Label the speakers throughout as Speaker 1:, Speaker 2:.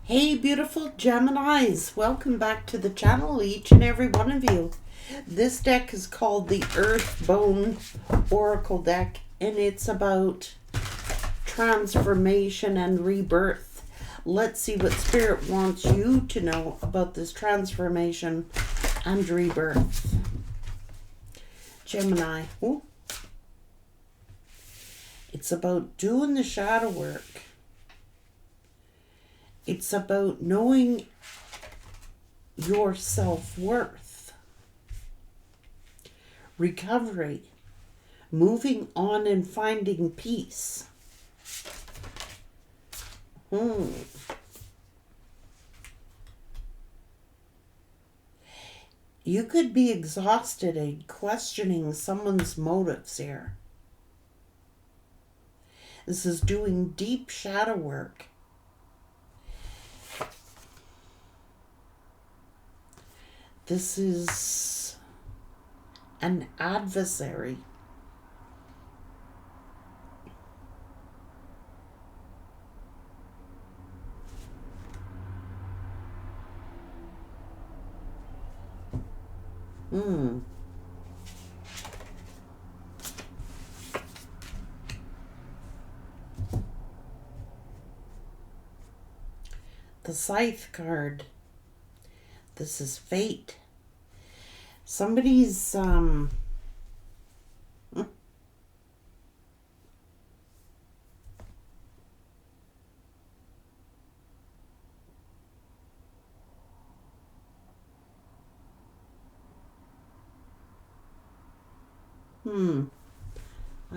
Speaker 1: Hey beautiful Geminis, welcome back to the channel, each and every one of you. This deck is called the Earthbone Oracle deck, and it's about transformation and rebirth. Let's see what Spirit wants you to know about this transformation and rebirth. Gemini, it's about doing the shadow work. It's about knowing your self-worth, recovery, moving on and finding peace. You could be exhausted and questioning someone's motives here. This is doing deep shadow work. This is an adversary. The Scythe card. This is fate. Somebody's I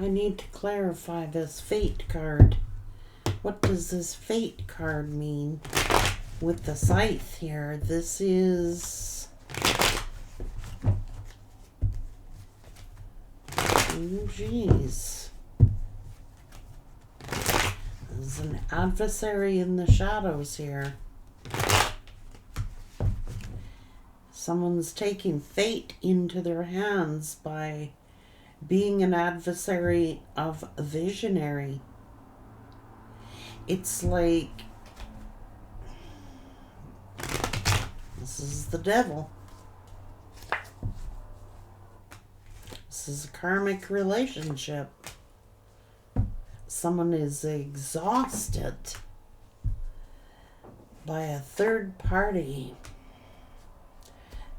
Speaker 1: need to clarify this fate card. What does this fate card mean with the scythe here? This is geez. There's an adversary in the shadows here. Someone's taking fate into their hands by being an adversary of a visionary. It's like this is the devil. This is a karmic relationship. Someone is exhausted by a third party.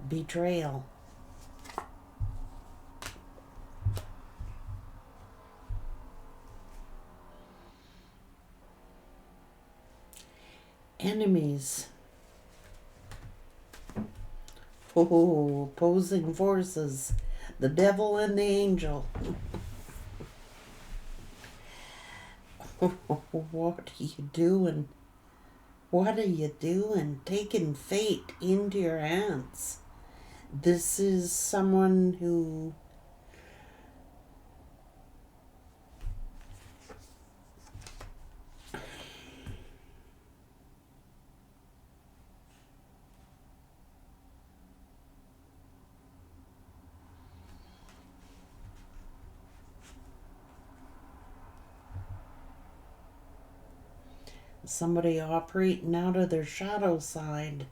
Speaker 1: Betrayal. Enemies. Opposing forces. The devil and the angel. What are you doing? What are you doing? Taking fate into your hands. This is someone who somebody operating out of their shadow side.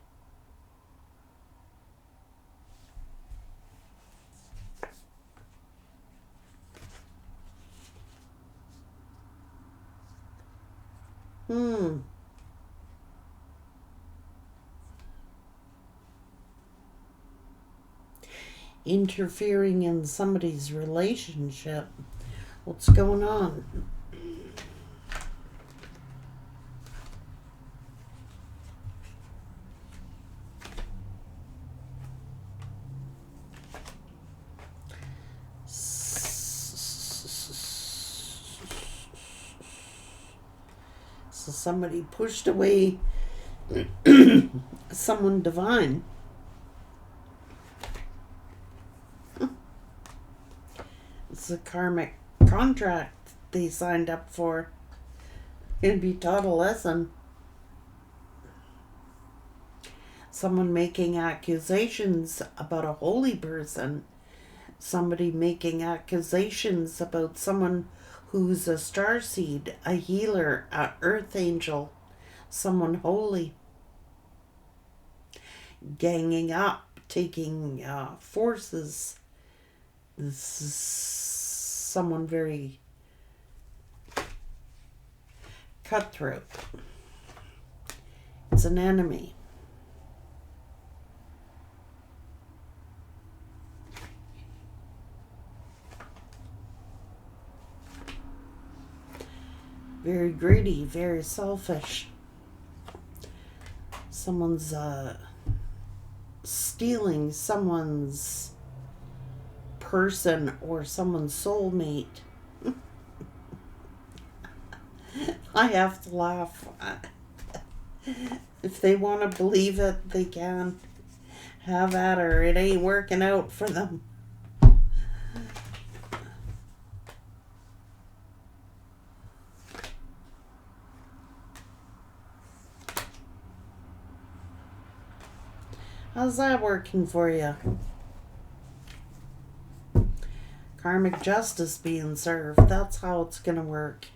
Speaker 1: Interfering in somebody's relationship. What's going on? So somebody pushed away someone divine. It's a karmic contract they signed up for. It'd be taught a lesson. Someone making accusations about a holy person. Somebody making accusations about someone who's a starseed, a healer, a earth angel, someone holy. ganging up, taking forces. This is someone very cutthroat. It's an enemy. Very greedy, very selfish. Someone's stealing someone's person or someone's soulmate. I have to laugh. If they want to believe it, they can. Have at her. It ain't working out for them. How's that working for you? Karmic justice being served. That's how it's going to work.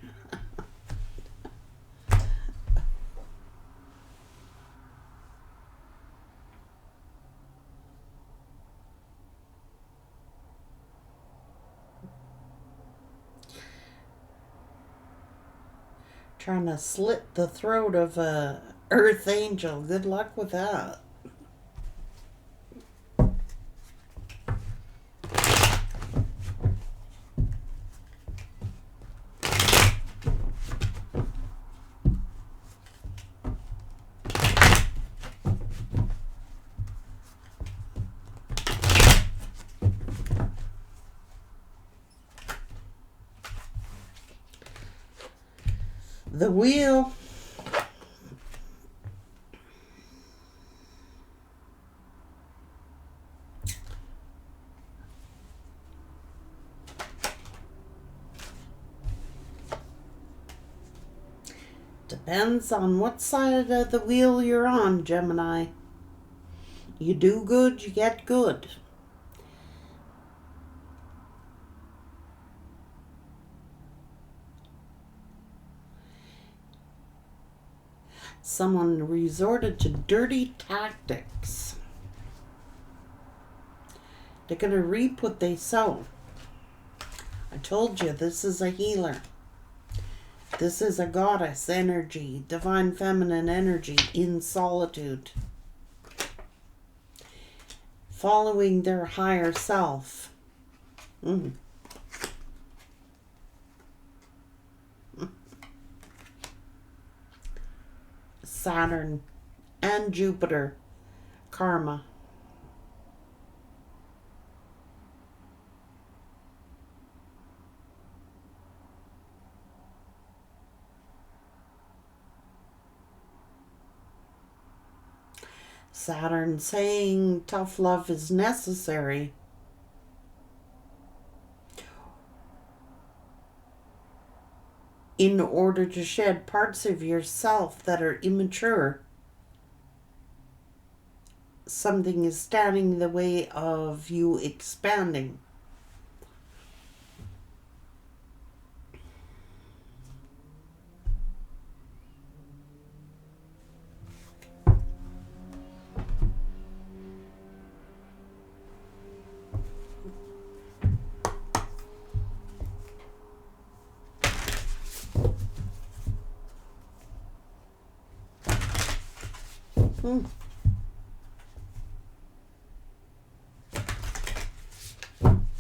Speaker 1: Trying to slit the throat of a earth angel. Good luck with that. The wheel. Depends on what side of the wheel you're on, Gemini. You do good, you get good. Someone resorted to dirty tactics. They're going to reap what they sow. I told you, this is a healer. This is a goddess energy, divine feminine energy in solitude. Following their higher self. Saturn and Jupiter. Karma. Saturn saying tough love is necessary. In order to shed parts of yourself that are immature. Something is standing in the way of you expanding.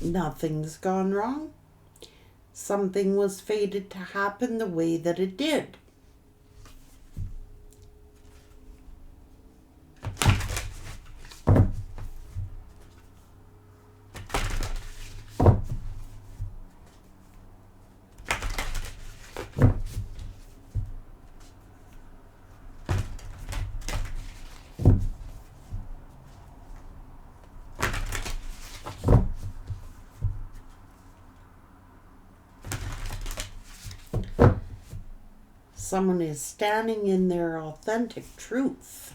Speaker 1: Nothing's gone wrong. Something was fated to happen the way that it did. Someone is standing in their authentic truth.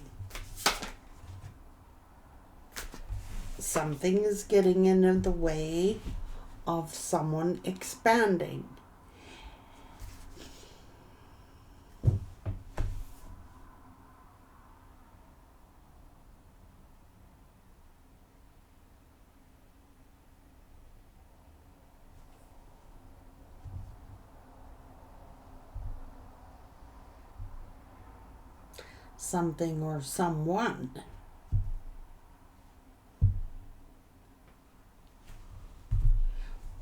Speaker 1: Something is getting in the way of someone expanding. something or someone.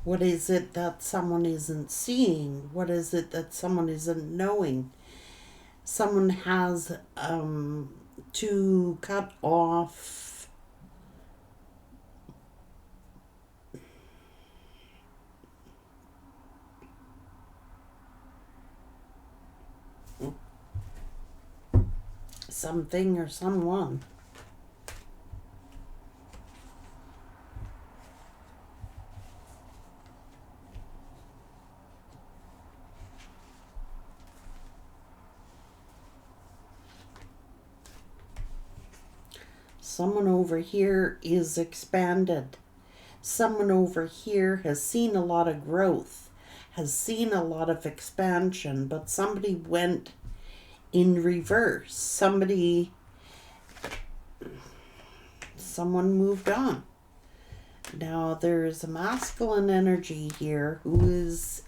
Speaker 1: What is it that someone isn't seeing? What is it that someone isn't knowing? Someone has to cut off something or someone. Someone over here is expanded. Someone over here has seen a lot of growth, has seen a lot of expansion, but somebody went in reverse. Someone moved on. Now there's a masculine energy here who is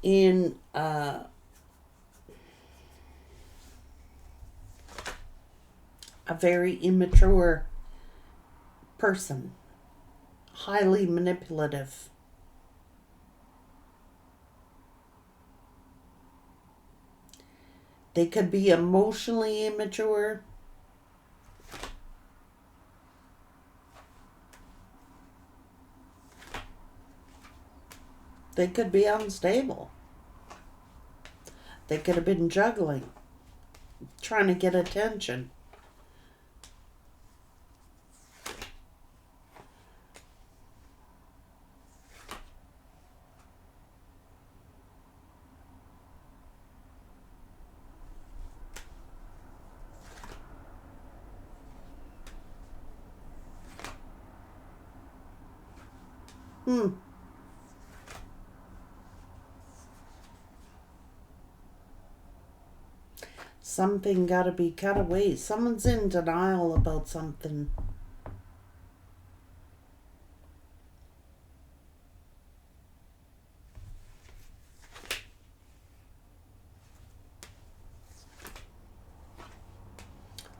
Speaker 1: in a very immature person, highly manipulative. They could be emotionally immature. They could be unstable. They could have been juggling, trying to get attention. Something got to be cut away. Someone's in denial about something.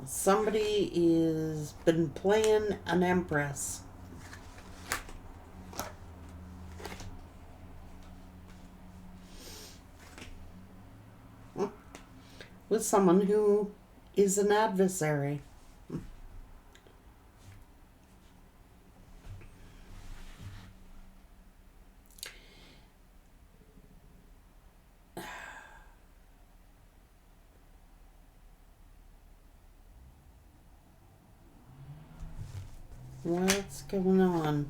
Speaker 1: Somebody is been playing an Empress. With someone who is an adversary. What's going on?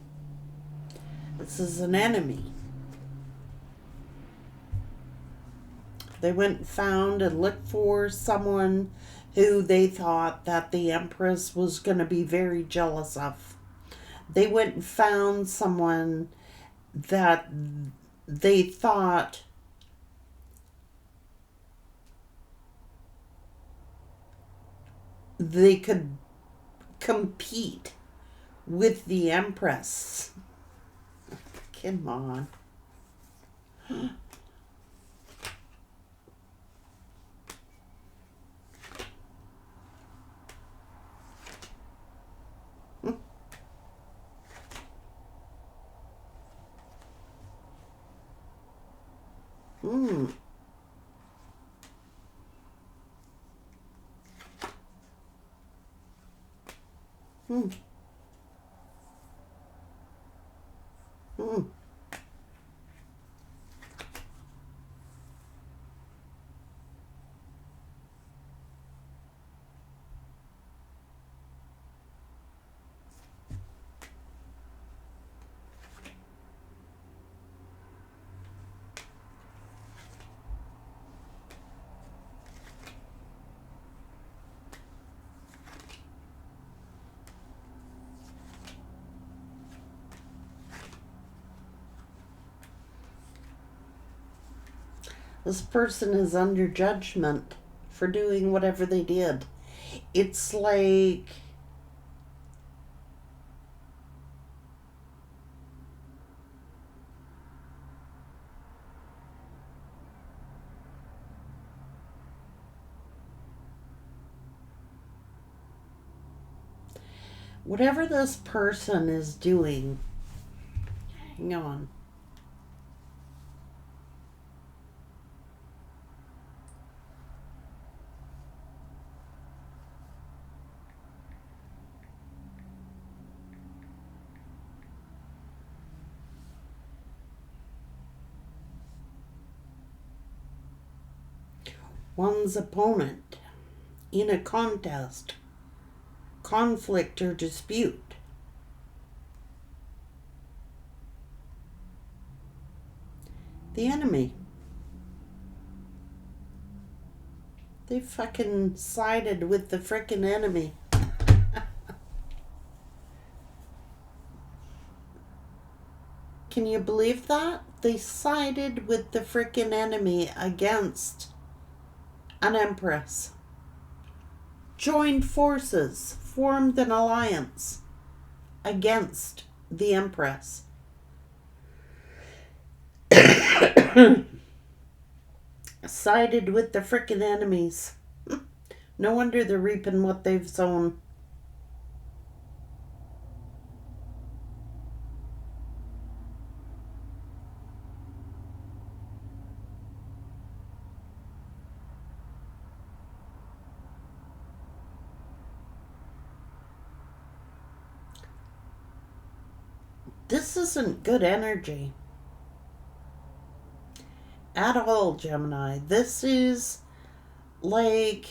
Speaker 1: This is an enemy. They went and found and looked for someone who they thought that the Empress was going to be very jealous of. They went and found someone that they thought they could compete with the Empress. Come on. Hmm. Hmm. Hmm. This person is under judgment for doing whatever they did. It's like Whatever this person is doing, hang on. One's opponent in a contest, conflict, or dispute. The enemy. They fucking sided with the frickin' enemy. Can you believe that? They sided with the frickin' enemy against an Empress. Joined forces, formed an alliance against the Empress. Sided with the frickin' enemies. No wonder they're reaping what they've sown. This isn't good energy. At all, Gemini. This is like...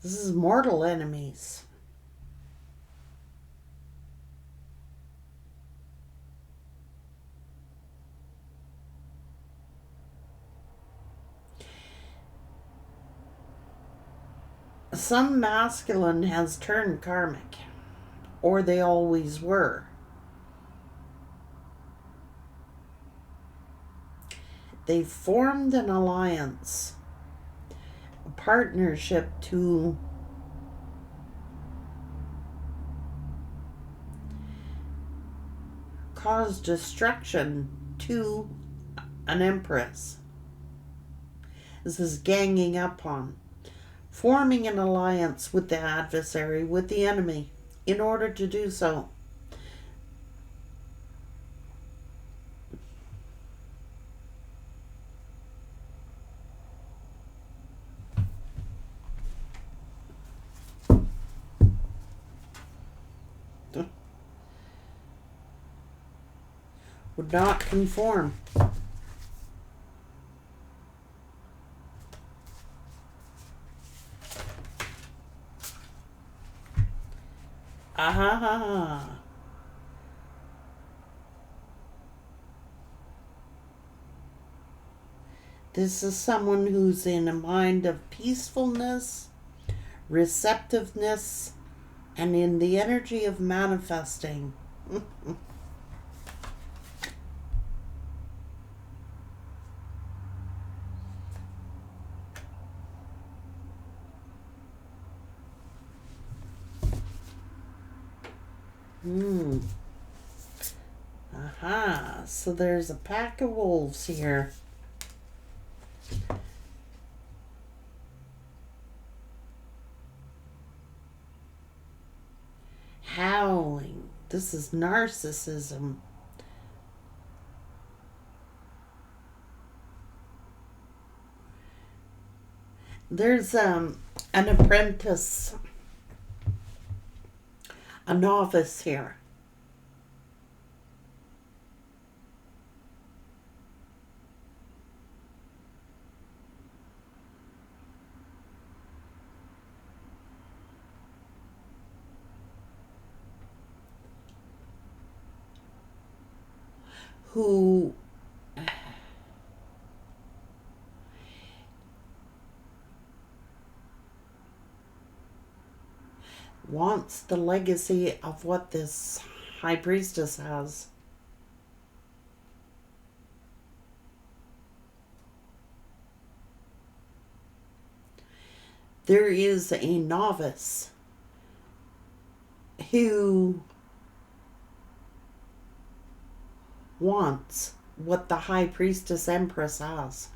Speaker 1: This is mortal enemies. Some masculine has turned karmic, or they always were. They formed an alliance, a partnership to cause destruction to an Empress. This is ganging up on. Forming an alliance with the adversary, with the enemy, in order to do so. Would not conform. Ah. This is someone who's in a mind of peacefulness, receptiveness, and in the energy of manifesting. Aha, so there's a pack of wolves here. Howling. This is narcissism. There's an apprentice, a novice here. Who wants the legacy of what this high priestess has. There is a novice who wants what the High Priestess Empress has.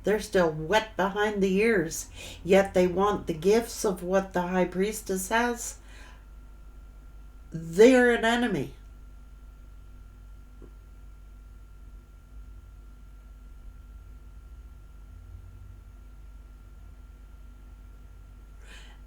Speaker 1: They're still wet behind the ears, yet they want the gifts of what the High Priestess has. They're an enemy.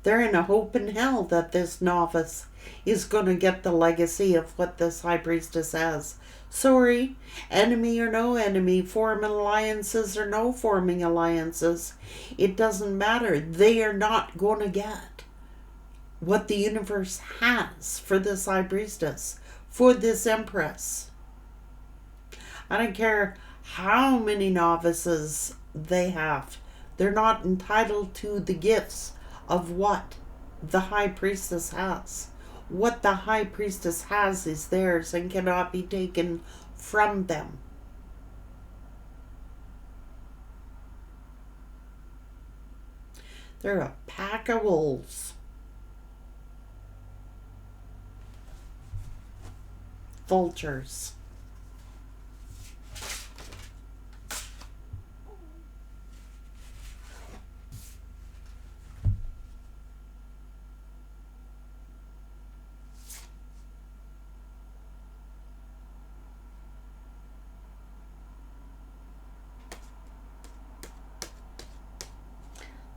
Speaker 1: They're in a hope in hell that this novice is going to get the legacy of what this High Priestess has. Sorry, enemy or no enemy, forming alliances or no forming alliances, it doesn't matter. They are not going to get what the universe has for this High Priestess, for this Empress. I don't care how many novices they have. They're not entitled to the gifts of what the High Priestess has. What the High Priestess has is theirs and cannot be taken from them. They're a pack of wolves. Vultures.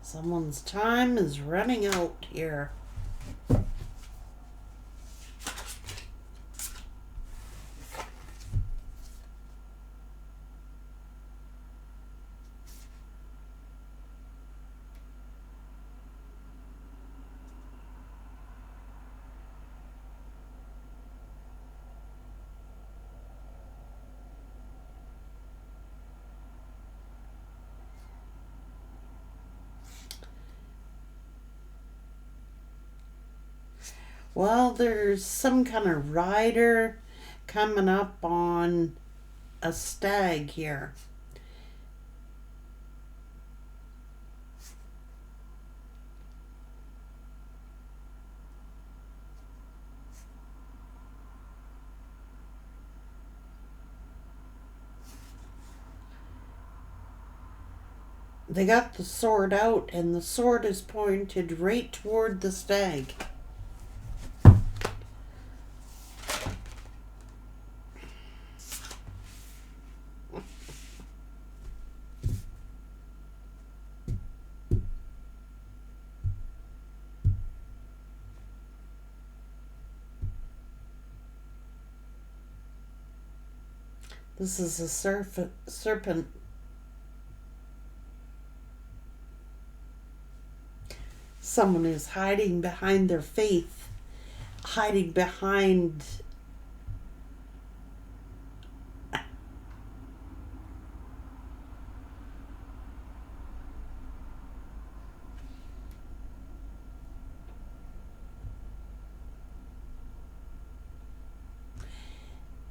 Speaker 1: Someone's time is running out here. Well, there's some kind of rider coming up on a stag here. They got the sword out, and the sword is pointed right toward the stag. This is a serpent. Someone is hiding behind their faith, hiding behind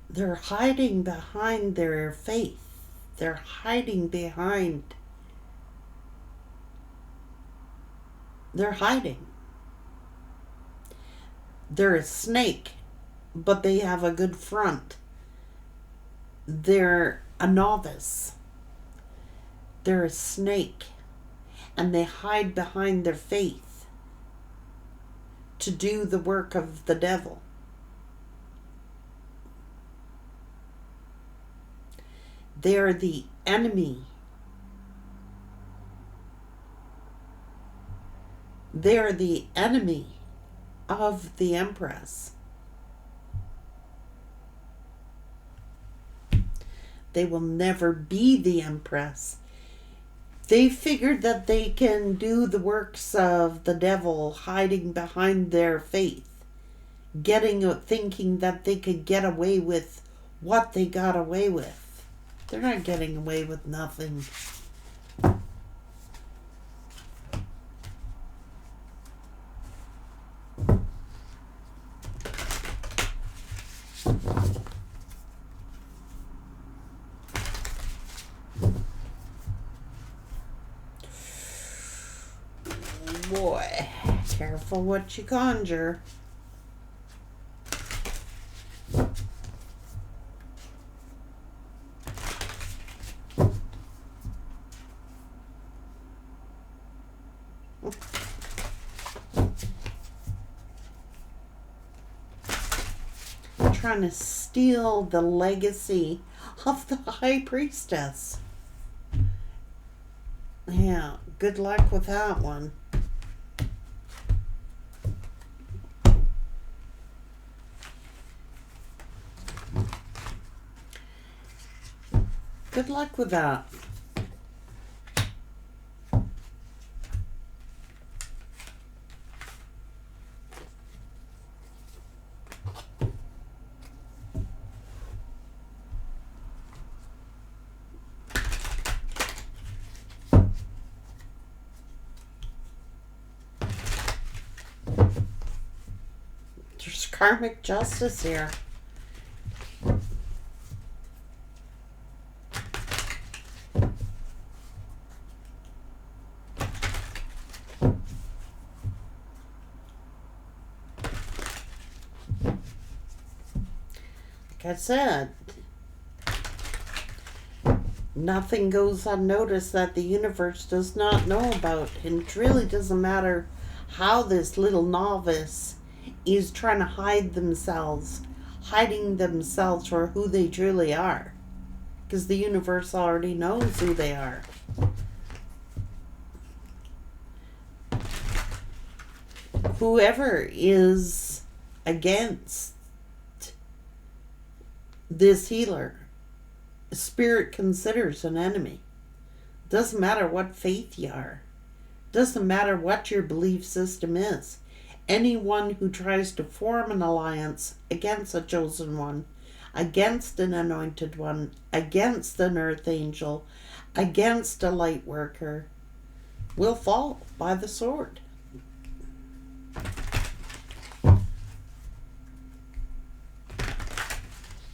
Speaker 1: they're hiding behind their faith. They're hiding behind. They're hiding. They're a snake, but they have a good front. They're a novice. They're a snake, and they hide behind their faith to do the work of the devil. They're the enemy. They're the enemy of the Empress. They will never be the Empress. They figured that they can do the works of the devil hiding behind their faith, thinking that they could get away with what they got away with. They're not getting away with nothing. Boy, careful what you conjure. Trying to steal the legacy of the High Priestess. Yeah, good luck with that one. Good luck with that. There's karmic justice here. Like I said, nothing goes unnoticed that the universe does not know about. And it really doesn't matter how this little novice is trying to hiding themselves for who they truly are. Because the universe already knows who they are. Whoever is against this healer, Spirit considers an enemy. Doesn't matter what faith you are. Doesn't matter what your belief system is. Anyone who tries to form an alliance against a chosen one, against an anointed one, against an earth angel, against a light worker, will fall by the sword.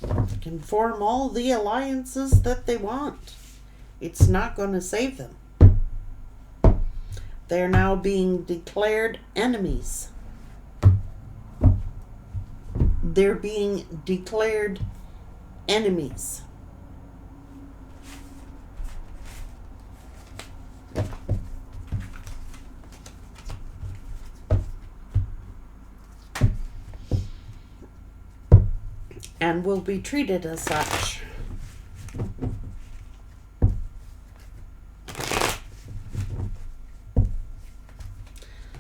Speaker 1: They can form all the alliances that they want. It's not going to save them. They're now being declared enemies. They're being declared enemies. And will be treated as such.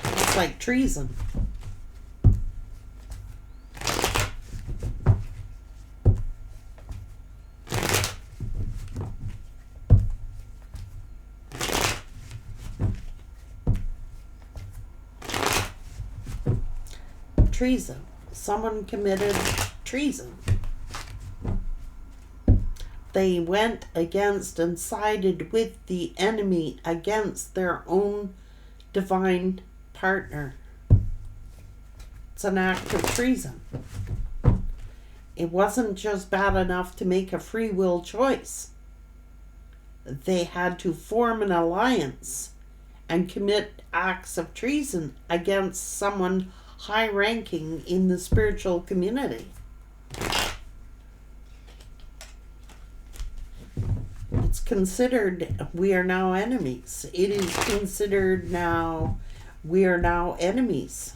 Speaker 1: It's like treason. Treason. Someone committed treason. They went against and sided with the enemy against their own divine partner. It's an act of treason. It wasn't just bad enough to make a free will choice. They had to form an alliance and commit acts of treason against someone high ranking in the spiritual community. It's considered we are now enemies. It is considered now we are now enemies.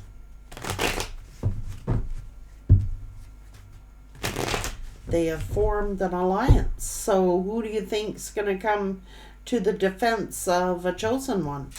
Speaker 1: They have formed an alliance. So who do you think's going to come to the defense of a chosen one?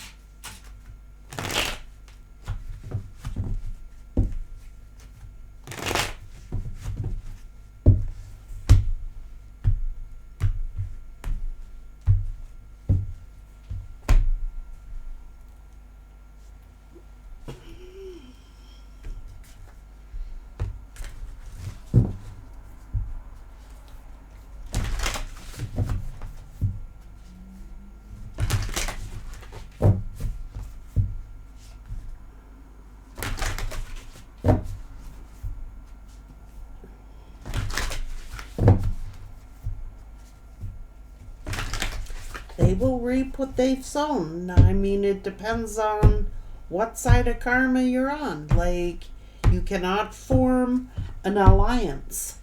Speaker 1: They will reap what they've sown. I mean, it depends on what side of karma you're on. Like, you cannot form an alliance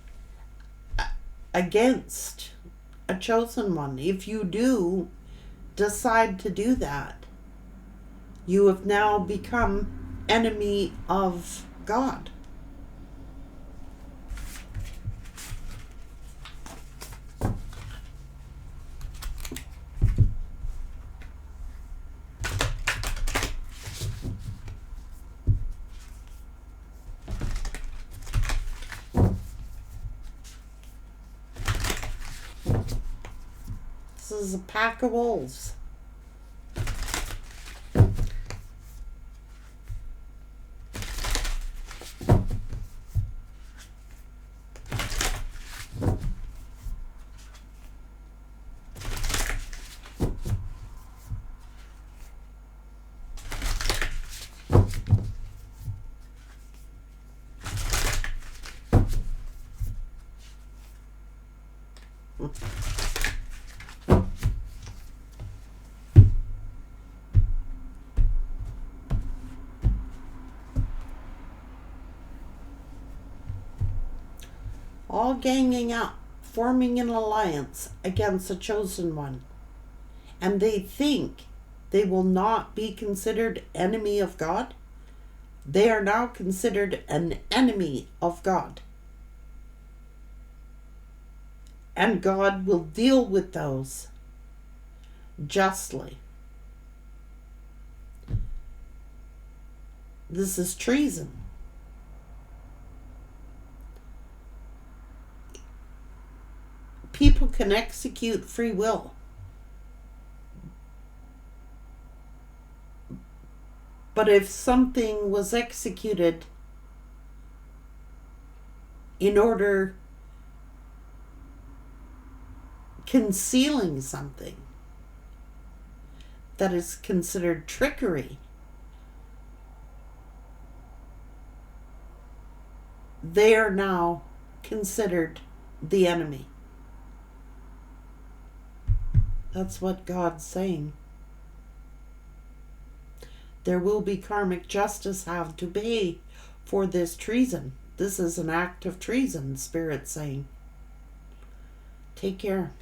Speaker 1: against a chosen one. If you do decide to do that, You have now become enemy of God. This is a pack of wolves. All ganging up, forming an alliance against the chosen one. And they think they will not be considered enemy of God. They are now considered an enemy of God. And God will deal with those justly. This is treason. People can execute free will, but if something was executed in order concealing something, that is considered trickery. They are now considered the enemy. That's what God's saying. There will be karmic justice have to pay for this treason. This is an act of treason, Spirit's saying. Take care.